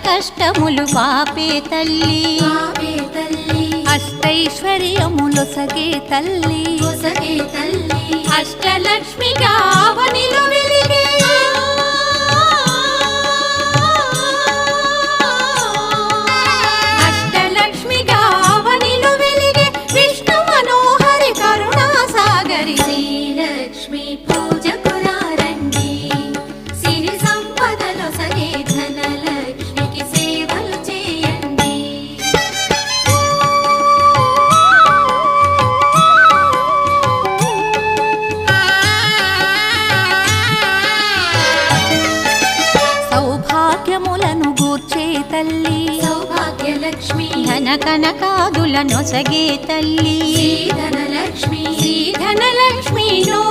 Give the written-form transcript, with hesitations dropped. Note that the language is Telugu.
కష్టములు పాపే తల్లి అష్టైశ్వర్యములొసగే తల్లి అష్టలక్ష్మిగా అవనిలో వెలిగే అష్టలక్ష్మిగా అవనిలో వెలిగే విష్ణు మనోహరి కరుణా సాగరి శ్రీలక్ష్మి పూజకు రండి సిరి సంపదలో సగే ధనలక్ష్మికి సేవలు చేయండి సౌభాగ్యములను గూర్చే తల్లి సౌభాగ్యలక్ష్మి ధన కనకాదుల నొసగే తల్లి ధనలక్ష్మి ధనలక్ష్మి నో